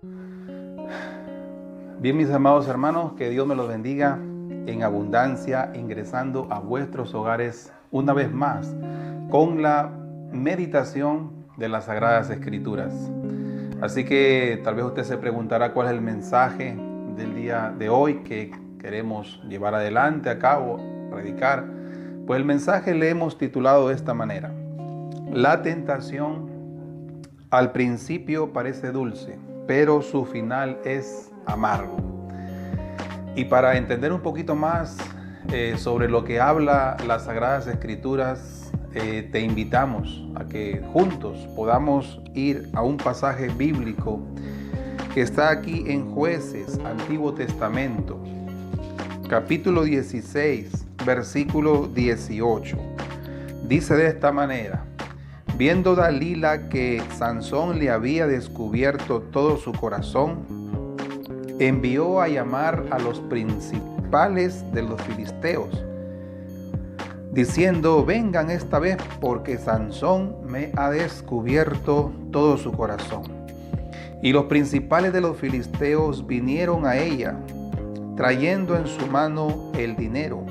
Bien, mis amados hermanos, que Dios me los bendiga en abundancia, ingresando a vuestros hogares una vez más con la meditación de las Sagradas Escrituras. Así que tal vez usted se preguntará cuál es el mensaje del día de hoy que queremos llevar adelante, a cabo, predicar. Pues el mensaje le hemos titulado de esta manera: la tentación al principio parece dulce, pero su final es amargo. Y para entender un poquito más sobre lo que habla las Sagradas Escrituras, te invitamos a que juntos podamos ir a un pasaje bíblico que está aquí en Jueces, Antiguo Testamento, capítulo 16, versículo 18. Dice de esta manera: viendo Dalila que Sansón le había descubierto todo su corazón, envió a llamar a los principales de los filisteos, diciendo: vengan esta vez, porque Sansón me ha descubierto todo su corazón. Y los principales de los filisteos vinieron a ella, trayendo en su mano el dinero.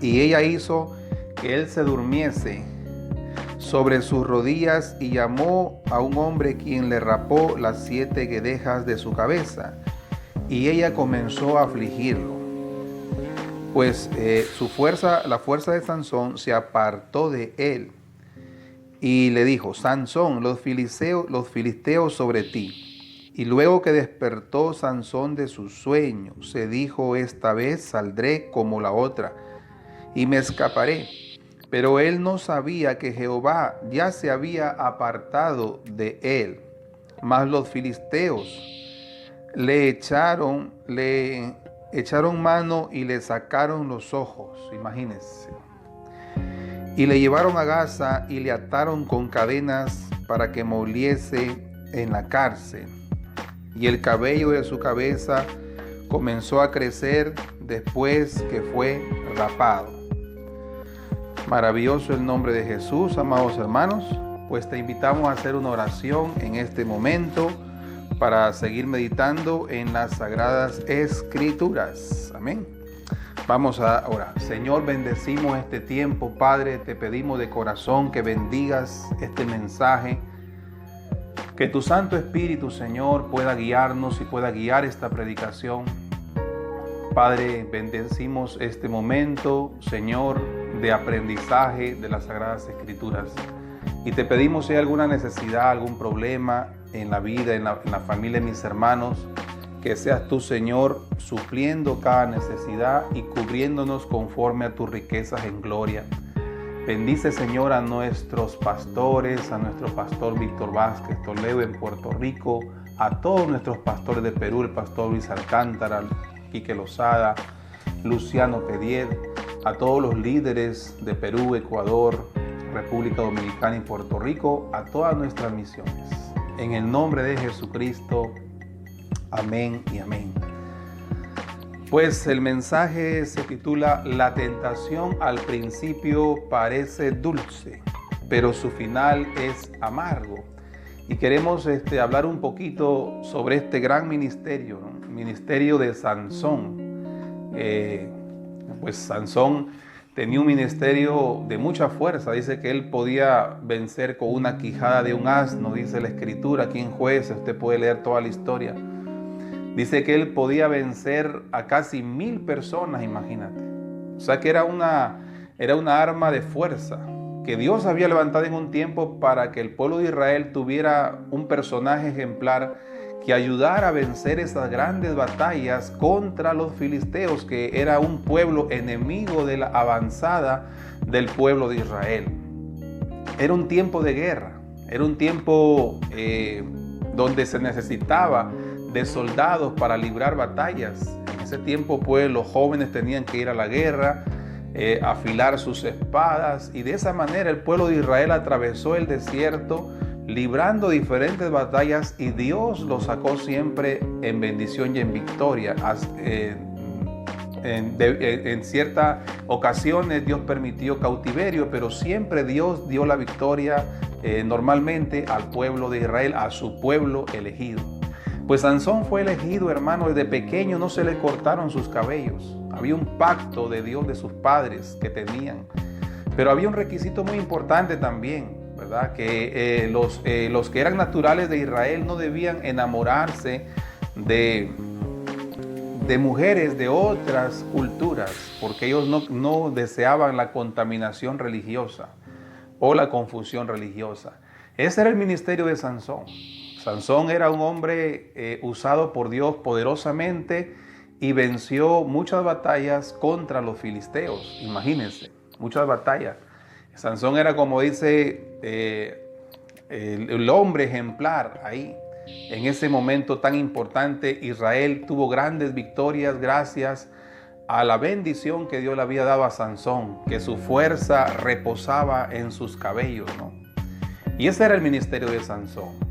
Y ella hizo que él se durmiese sobre sus rodillas y llamó a un hombre, quien le rapó las 7 guedejas de su cabeza, y ella comenzó a afligirlo, pues la fuerza de Sansón se apartó de él, y le dijo: Sansón, los filisteos sobre ti. Y luego que despertó Sansón de su sueño, se dijo: esta vez saldré como la otra y me escaparé. Pero él no sabía que Jehová ya se había apartado de él. Mas los filisteos le echaron mano y le sacaron los ojos, imagínense. Y le llevaron a Gaza y le ataron con cadenas para que moliese en la cárcel. Y el cabello de su cabeza comenzó a crecer después que fue rapado. Maravilloso el nombre de Jesús, amados hermanos. Pues te invitamos a hacer una oración en este momento para seguir meditando en las Sagradas Escrituras. Amén. Vamos a orar. Señor, bendecimos este tiempo, Padre. Te pedimos de corazón que bendigas este mensaje, que tu Santo Espíritu, Señor, pueda guiarnos y pueda guiar esta predicación. Padre, bendecimos este momento, Señor, de aprendizaje de las Sagradas Escrituras. Y te pedimos, si hay alguna necesidad, algún problema en la vida, en la familia de mis hermanos, que seas tú, Señor, supliendo cada necesidad y cubriéndonos conforme a tus riquezas en gloria. Bendice, Señor, a nuestros pastores, a nuestro pastor Víctor Vázquez Toledo en Puerto Rico, a todos nuestros pastores de Perú, el pastor Luis Alcántara, Quique Lozada, Luciano Pediet, a todos los líderes de Perú, Ecuador, República Dominicana y Puerto Rico, a todas nuestras misiones. En el nombre de Jesucristo, amén y amén. Pues el mensaje se titula: la tentación al principio parece dulce, pero su final es amargo. Y queremos hablar un poquito sobre este gran ministerio, ¿no? Ministerio de Sansón. Pues Sansón tenía un ministerio de mucha fuerza. Dice que él podía vencer con una quijada de un asno, dice la Escritura. Aquí en Jueces usted puede leer toda la historia. Dice que él podía vencer a casi 1000 personas, imagínate. O sea que era una arma de fuerza que Dios había levantado en un tiempo para que el pueblo de Israel tuviera un personaje ejemplar que ayudara a vencer esas grandes batallas contra los filisteos, que era un pueblo enemigo de la avanzada del pueblo de Israel. Era un tiempo de guerra, era un tiempo donde se necesitaba de soldados para librar batallas. En ese tiempo, pues, los jóvenes tenían que ir a la guerra, afilar sus espadas, y de esa manera el pueblo de Israel atravesó el desierto librando diferentes batallas, y Dios los sacó siempre en bendición y en victoria. En ciertas ocasiones Dios permitió cautiverio, pero siempre Dios dio la victoria normalmente al pueblo de Israel, a su pueblo elegido. Pues Sansón fue elegido, hermano, desde pequeño no se le cortaron sus cabellos. Había un pacto de Dios de sus padres que tenían. Pero había un requisito muy importante también, ¿verdad? Que los que eran naturales de Israel no debían enamorarse de mujeres de otras culturas, porque ellos no deseaban la contaminación religiosa o la confusión religiosa. Ese era el ministerio de Sansón. Sansón era un hombre usado por Dios poderosamente y venció muchas batallas contra los filisteos. Imagínense, muchas batallas. Sansón era, como dice, el hombre ejemplar ahí. En ese momento tan importante, Israel tuvo grandes victorias gracias a la bendición que Dios le había dado a Sansón, que su fuerza reposaba en sus cabellos, ¿no? Y ese era el ministerio de Sansón.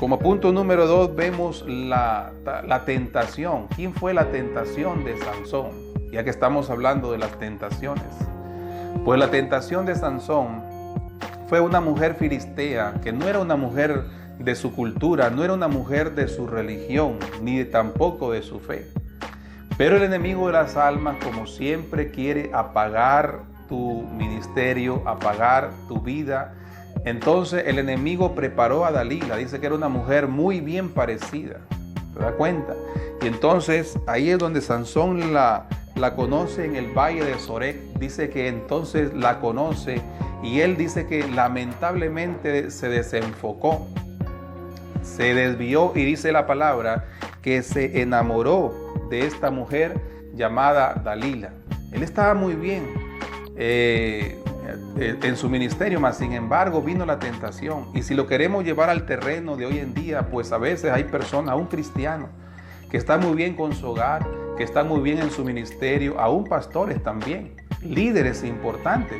Como punto número 2 vemos la tentación. ¿Quién fue la tentación de Sansón? Ya que estamos hablando de las tentaciones. Pues la tentación de Sansón fue una mujer filistea que no era una mujer de su cultura, no era una mujer de su religión, ni tampoco de su fe. Pero el enemigo de las almas, como siempre, quiere apagar tu ministerio, apagar tu vida. Entonces el enemigo preparó a Dalila, dice que era una mujer muy bien parecida, ¿te das cuenta? Y entonces ahí es donde Sansón la conoce en el valle de Sorek, dice que entonces la conoce y él dice que lamentablemente se desenfocó, se desvió y dice la palabra que se enamoró de esta mujer llamada Dalila. Él estaba muy bien en su ministerio, mas sin embargo vino la tentación. Y si lo queremos llevar al terreno de hoy en día, pues a veces hay personas, aún cristianos, que están muy bien con su hogar, que están muy bien en su ministerio, aún pastores también, líderes importantes.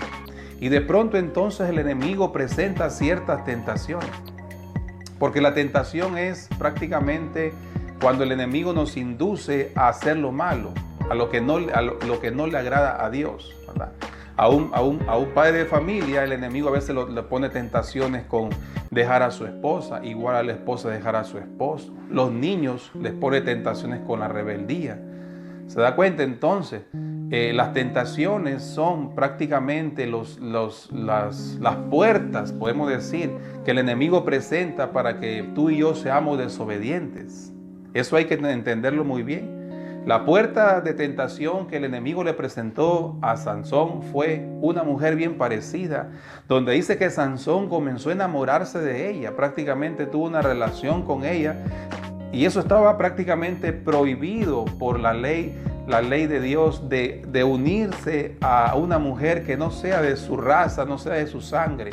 Y de pronto entonces el enemigo presenta ciertas tentaciones. Porque la tentación es prácticamente cuando el enemigo nos induce a hacer lo malo, a lo que no le agrada a Dios, ¿verdad? A un padre de familia, el enemigo a veces le pone tentaciones con dejar a su esposa, igual a la esposa dejar a su esposo. Los niños les pone tentaciones con la rebeldía. ¿Se da cuenta entonces? Las tentaciones son prácticamente las puertas, podemos decir, que el enemigo presenta para que tú y yo seamos desobedientes. Eso hay que entenderlo muy bien. La puerta de tentación que el enemigo le presentó a Sansón fue una mujer bien parecida, donde dice que Sansón comenzó a enamorarse de ella, prácticamente tuvo una relación con ella, y eso estaba prácticamente prohibido por la ley de Dios de unirse a una mujer que no sea de su raza, no sea de su sangre.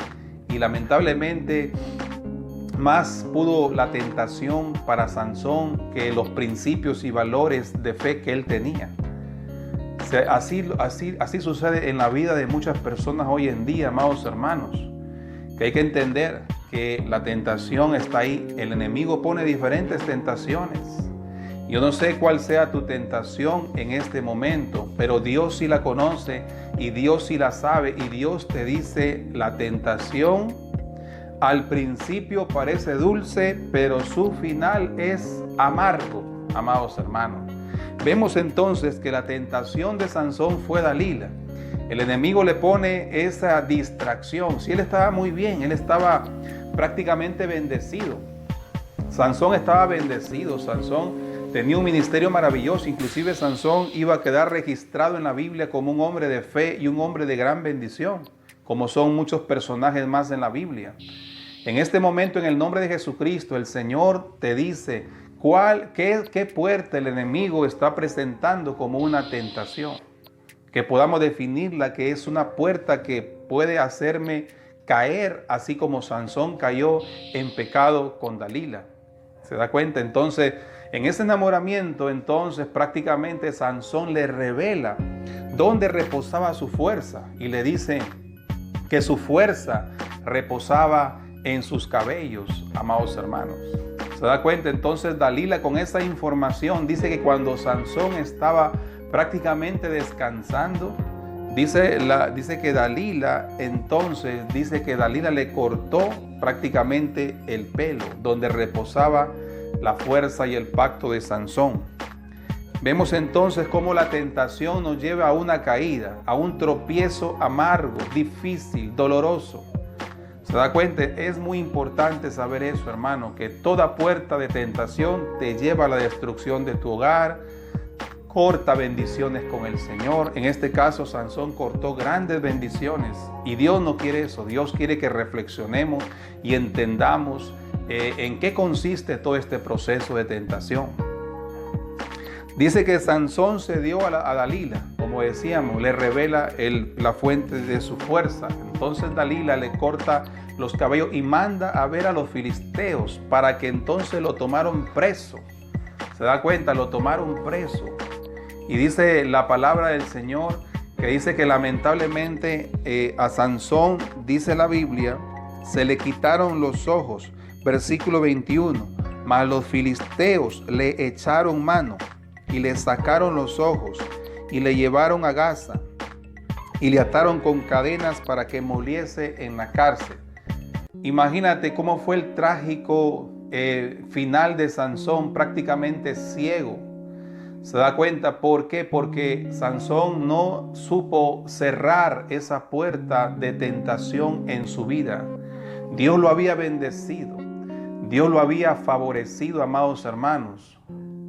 Y lamentablemente más pudo la tentación para Sansón que los principios y valores de fe que él tenía. Así sucede en la vida de muchas personas hoy en día, amados hermanos, que hay que entender que la tentación está ahí. El enemigo pone diferentes tentaciones. Yo no sé cuál sea tu tentación en este momento, pero Dios sí la conoce y Dios sí la sabe, y Dios te dice: la tentación al principio parece dulce, pero su final es amargo, amados hermanos. Vemos entonces que la tentación de Sansón fue Dalila. El enemigo le pone esa distracción. Si él estaba muy bien, él estaba prácticamente bendecido. Sansón estaba bendecido, Sansón tenía un ministerio maravilloso. Inclusive Sansón iba a quedar registrado en la Biblia como un hombre de fe y un hombre de gran bendición, como son muchos personajes más en la Biblia. En este momento, en el nombre de Jesucristo, el Señor te dice qué puerta el enemigo está presentando como una tentación. Que podamos definirla, que es una puerta que puede hacerme caer, así como Sansón cayó en pecado con Dalila. ¿Se da cuenta? Entonces, en ese enamoramiento, entonces prácticamente Sansón le revela dónde reposaba su fuerza, y le dice que su fuerza reposaba en sus cabellos, amados hermanos. ¿Se da cuenta? Entonces Dalila, con esa información, dice que cuando Sansón estaba prácticamente descansando, Dice que Dalila, entonces, dice que Dalila le cortó prácticamente el pelo, donde reposaba la fuerza y el pacto de Sansón. Vemos entonces cómo la tentación nos lleva a una caída, a un tropiezo amargo, difícil, doloroso. ¿Se da cuenta? Es muy importante saber eso, hermano, que toda puerta de tentación te lleva a la destrucción de tu hogar, corta bendiciones con el Señor. En este caso, Sansón cortó grandes bendiciones y Dios no quiere eso. Dios quiere que reflexionemos y entendamos en qué consiste todo este proceso de tentación. Dice que Sansón se dio a Dalila, como decíamos, le revela la fuente de su fuerza. Entonces Dalila le corta los cabellos y manda a ver a los filisteos para que entonces lo tomaron preso. ¿Se da cuenta? Lo tomaron preso. Y dice la palabra del Señor que dice que lamentablemente a Sansón, dice la Biblia, se le quitaron los ojos. Versículo 21. Mas los filisteos le echaron mano y le sacaron los ojos y le llevaron a Gaza y le ataron con cadenas para que muriese en la cárcel. Imagínate cómo fue el trágico final de Sansón, prácticamente ciego. ¿Se da cuenta por qué? Porque Sansón no supo cerrar esa puerta de tentación en su vida. Dios lo había bendecido, Dios lo había favorecido, amados hermanos.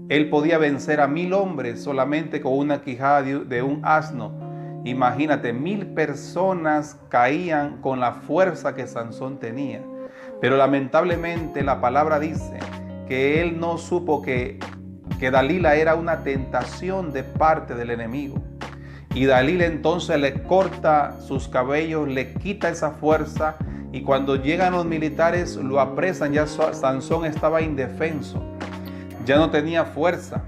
Él podía vencer a 1000 hombres solamente con una quijada de un asno. Imagínate, 1000 personas caían con la fuerza que Sansón tenía. Pero lamentablemente la palabra dice que él no supo que Dalila era una tentación de parte del enemigo. Y Dalila entonces le corta sus cabellos, le quita esa fuerza, y cuando llegan los militares lo apresan. Ya Sansón estaba indefenso, ya no tenía fuerza,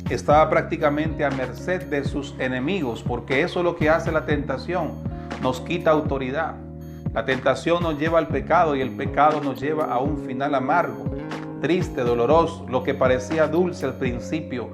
estaba prácticamente a merced de sus enemigos, porque eso es lo que hace la tentación, nos quita autoridad. La tentación nos lleva al pecado y el pecado nos lleva a un final amargo, triste, doloroso. Lo que parecía dulce al principio,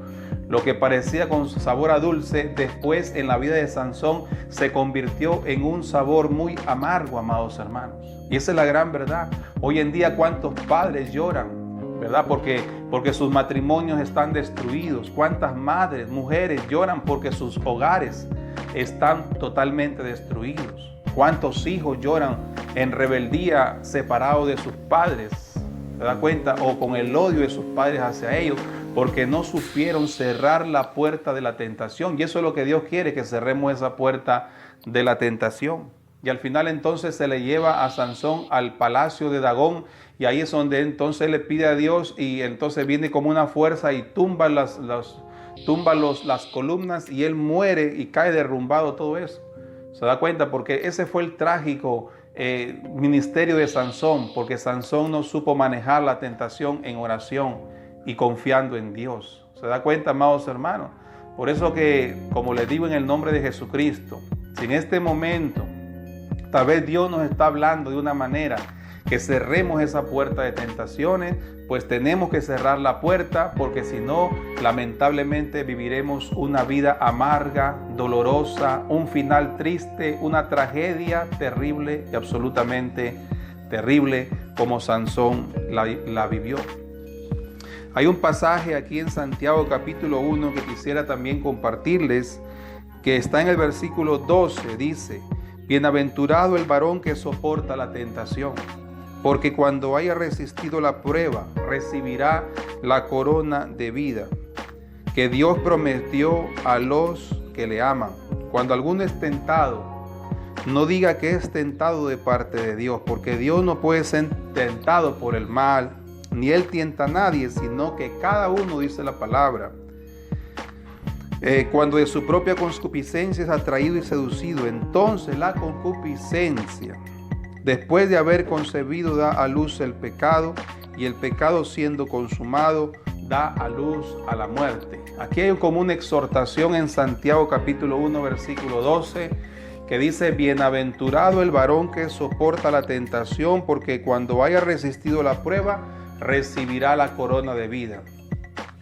lo que parecía con sabor a dulce, después en la vida de Sansón se convirtió en un sabor muy amargo, amados hermanos. Y esa es la gran verdad. Hoy en día, ¿cuántos padres lloran, verdad? Porque sus matrimonios están destruidos. ¿Cuántas madres, mujeres lloran porque sus hogares están totalmente destruidos? ¿Cuántos hijos lloran en rebeldía, separados de sus padres? ¿Se da cuenta? O con el odio de sus padres hacia ellos, porque no supieron cerrar la puerta de la tentación. Y eso es lo que Dios quiere, que cerremos esa puerta de la tentación. Y al final entonces se le lleva a Sansón al palacio de Dagón, y ahí es donde entonces le pide a Dios, y entonces viene como una fuerza y tumba las columnas, y él muere y cae derrumbado todo eso. ¿Se da cuenta? Porque ese fue el trágico ministerio de Sansón, porque Sansón no supo manejar la tentación en oración y confiando en Dios. ¿Se da cuenta, amados hermanos? Por eso que, como les digo en el nombre de Jesucristo, si en este momento tal vez Dios nos está hablando de una manera que cerremos esa puerta de tentaciones, pues tenemos que cerrar la puerta, porque si no, lamentablemente viviremos una vida amarga, dolorosa, un final triste, una tragedia terrible y absolutamente terrible, como Sansón la vivió. Hay un pasaje aquí en Santiago capítulo 1 que quisiera también compartirles, que está en el versículo 12, dice: bienaventurado el varón que soporta la tentación, porque cuando haya resistido la prueba, recibirá la corona de vida que Dios prometió a los que le aman. Cuando alguno es tentado, no diga que es tentado de parte de Dios, porque Dios no puede ser tentado por el mal, ni Él tienta a nadie, sino que cada uno, dice la palabra, cuando de su propia concupiscencia es atraído y seducido, entonces la concupiscencia, después de haber concebido, da a luz el pecado, y el pecado, siendo consumado, da a luz a la muerte. Aquí hay como una exhortación en Santiago capítulo 1 versículo 12 que dice: bienaventurado el varón que soporta la tentación, porque cuando haya resistido la prueba, recibirá la corona de vida.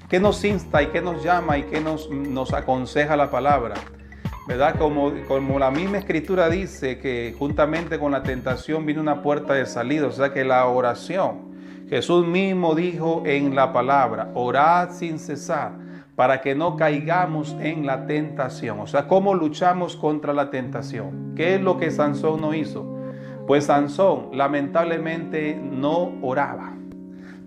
¿Qué nos insta y qué nos llama y qué nos aconseja la palabra? ¿verdad? Como la misma escritura dice que juntamente con la tentación viene una puerta de salida, o sea que la oración, Jesús mismo dijo en la palabra, orad sin cesar para que no caigamos en la tentación. O sea, ¿cómo luchamos contra la tentación? ¿Qué es lo que Sansón no hizo? Pues Sansón lamentablemente no oraba.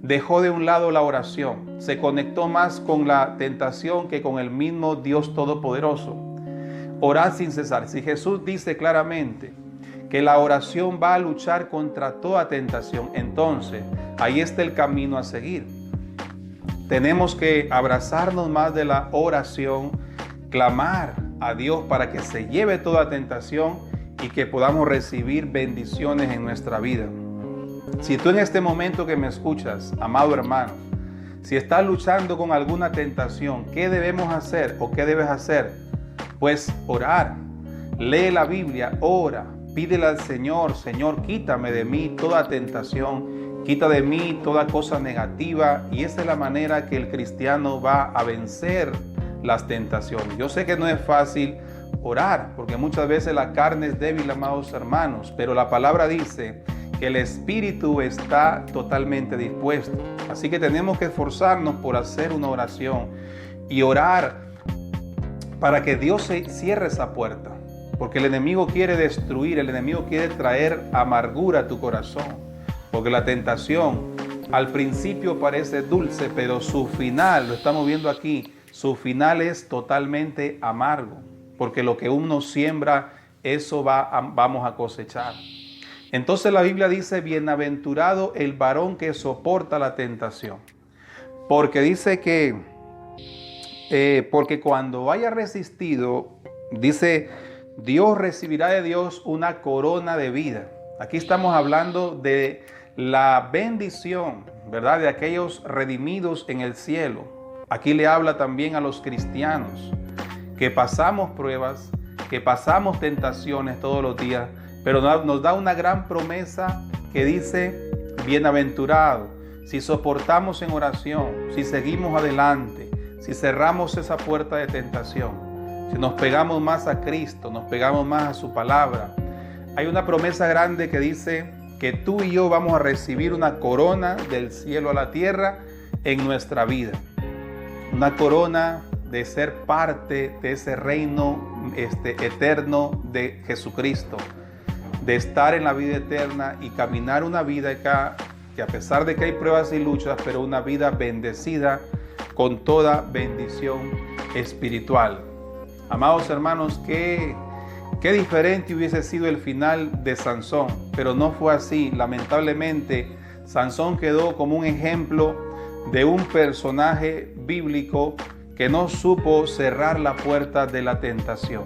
Dejó de un lado la oración, se conectó más con la tentación que con el mismo Dios Todopoderoso. Orad sin cesar. Si Jesús dice claramente que la oración va a luchar contra toda tentación, entonces ahí está el camino a seguir. Tenemos que abrazarnos más de la oración, clamar a Dios para que se lleve toda tentación y que podamos recibir bendiciones en nuestra vida. Si tú en este momento que me escuchas, amado hermano, si estás luchando con alguna tentación, ¿qué debemos hacer o qué debes hacer? Pues orar. Lee la Biblia, ora, pídele al Señor, Señor, quítame de mí toda tentación, quita de mí toda cosa negativa, y esa es la manera que el cristiano va a vencer las tentaciones. Yo sé que no es fácil orar, porque muchas veces la carne es débil, amados hermanos, pero la palabra dice que el espíritu está totalmente dispuesto. Así que tenemos que esforzarnos por hacer una oración y orar para que Dios se cierre esa puerta, porque el enemigo quiere destruir, el enemigo quiere traer amargura a tu corazón, porque la tentación al principio parece dulce, pero su final, lo estamos viendo aquí, su final es totalmente amargo, porque lo que uno siembra, eso vamos a cosechar. Entonces la Biblia dice, bienaventurado el varón que soporta la tentación, porque dice que, porque cuando haya resistido, dice, Dios recibirá de Dios una corona de vida. Aquí estamos hablando de la bendición, ¿verdad? De aquellos redimidos en el cielo. Aquí le habla también a los cristianos que pasamos pruebas, que pasamos tentaciones todos los días, pero nos da una gran promesa que dice, bienaventurado, si soportamos en oración, si seguimos adelante, si cerramos esa puerta de tentación, si nos pegamos más a Cristo, nos pegamos más a su palabra. Hay una promesa grande que dice que tú y yo vamos a recibir una corona del cielo a la tierra en nuestra vida. Una corona de ser parte de ese reino eterno de Jesucristo, de estar en la vida eterna y caminar una vida acá, que a pesar de que hay pruebas y luchas, pero una vida bendecida con toda bendición espiritual. Amados hermanos, qué diferente hubiese sido el final de Sansón, pero no fue así. Lamentablemente, Sansón quedó como un ejemplo de un personaje bíblico que no supo cerrar la puerta de la tentación.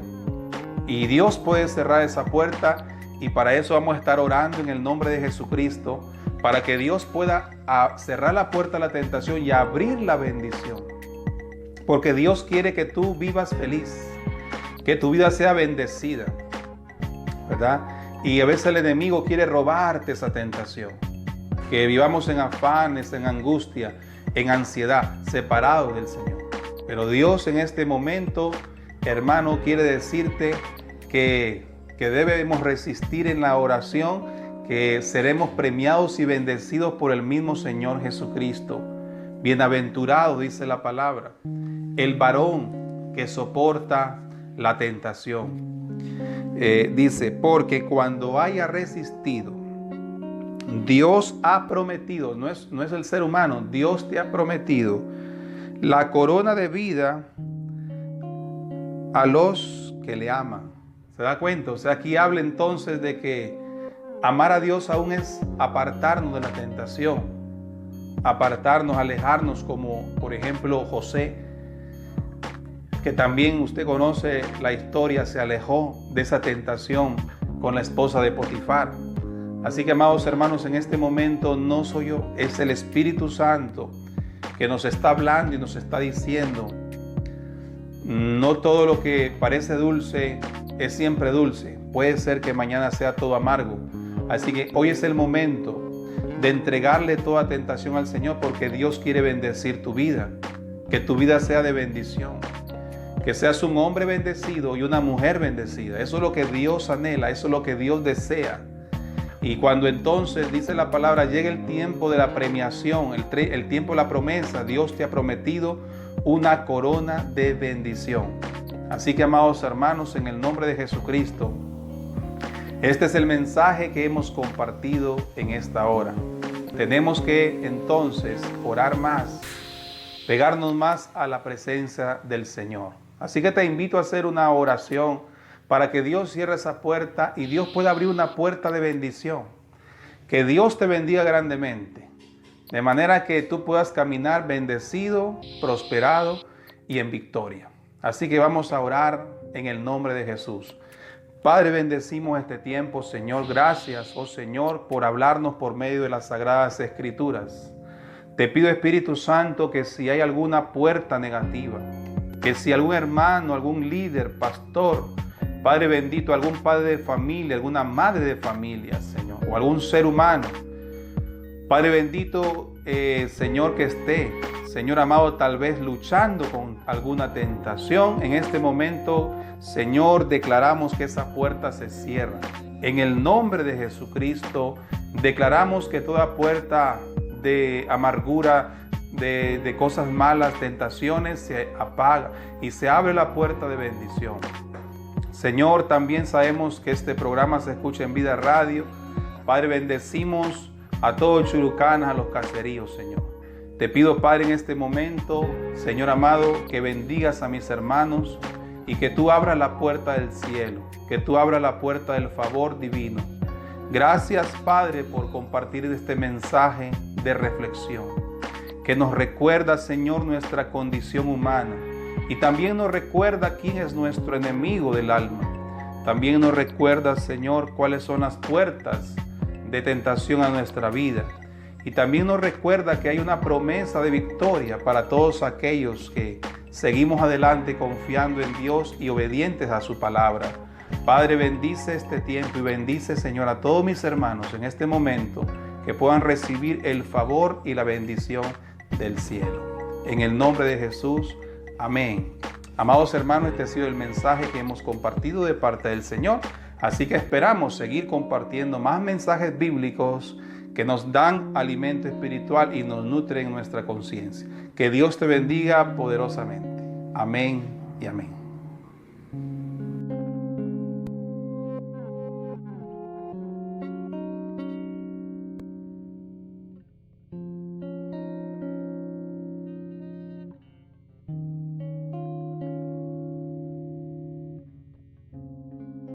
Y Dios puede cerrar esa puerta, y para eso vamos a estar orando en el nombre de Jesucristo, para que Dios pueda cerrar la puerta de la tentación y abrir la bendición. Porque Dios quiere que tú vivas feliz, que tu vida sea bendecida, ¿verdad? Y a veces el enemigo quiere robarte esa tentación, que vivamos en afanes, en angustia, en ansiedad, separados del Señor. Pero Dios en este momento, hermano, quiere decirte que debemos resistir en la oración, que seremos premiados y bendecidos por el mismo Señor Jesucristo. Bienaventurado, dice la palabra, el varón que soporta la tentación. Dice, porque cuando haya resistido, Dios ha prometido, no es el ser humano, Dios te ha prometido la corona de vida a los que le aman. ¿Se da cuenta? O sea, aquí habla entonces de que amar a Dios aún es apartarnos de la tentación, apartarnos, alejarnos, como por ejemplo José, que también usted conoce la historia, se alejó de esa tentación con la esposa de Potifar. Así que, amados hermanos, en este momento no soy yo, es el Espíritu Santo que nos está hablando y nos está diciendo, no todo lo que parece dulce es siempre dulce. Puede ser que mañana sea todo amargo. Así que hoy es el momento de entregarle toda tentación al Señor, porque Dios quiere bendecir tu vida, que tu vida sea de bendición. que seas un hombre bendecido y una mujer bendecida. Eso es lo que Dios anhela, eso es lo que Dios desea. Y cuando entonces dice la palabra, llega el tiempo de la premiación, el tiempo de la promesa, Dios te ha prometido una corona de bendición. Así que, amados hermanos, en el nombre de Jesucristo, este es el mensaje que hemos compartido en esta hora. Tenemos que entonces orar más, pegarnos más a la presencia del Señor. Así que te invito a hacer una oración para que Dios cierre esa puerta y Dios pueda abrir una puerta de bendición. Que Dios te bendiga grandemente, de manera que tú puedas caminar bendecido, prosperado y en victoria. Así que vamos a orar en el nombre de Jesús. Padre, bendecimos este tiempo, Señor. Gracias, oh Señor, por hablarnos por medio de las Sagradas Escrituras. Te pido, Espíritu Santo, que si hay alguna puerta negativa, que si algún hermano, algún líder, pastor, Padre bendito, algún padre de familia, alguna madre de familia, Señor, o algún ser humano, Padre bendito, Señor, que esté, Señor amado, tal vez luchando con alguna tentación, en este momento, Señor, declaramos que esa puerta se cierra. En el nombre de Jesucristo, declaramos que toda puerta de amargura, de cosas malas, tentaciones, se apaga y se abre la puerta de bendición. Señor, también sabemos que este programa se escucha en Vida Radio. Padre, bendecimos a todos Chulucanas, a los caseríos, Señor. Te pido, Padre, en este momento, Señor amado, que bendigas a mis hermanos y que tú abras la puerta del cielo, que tú abras la puerta del favor divino. Gracias, Padre, por compartir este mensaje de reflexión, que nos recuerda, Señor, nuestra condición humana. Y también nos recuerda quién es nuestro enemigo del alma. También nos recuerda, Señor, cuáles son las puertas de tentación a nuestra vida. Y también nos recuerda que hay una promesa de victoria para todos aquellos que seguimos adelante confiando en Dios y obedientes a su palabra. Padre, bendice este tiempo y bendice, Señor, a todos mis hermanos en este momento, que puedan recibir el favor y la bendición del cielo. En el nombre de Jesús. Amén. Amados hermanos, este ha sido el mensaje que hemos compartido de parte del Señor. Así que esperamos seguir compartiendo más mensajes bíblicos que nos dan alimento espiritual y nos nutren nuestra conciencia. Que Dios te bendiga poderosamente. Amén y amén.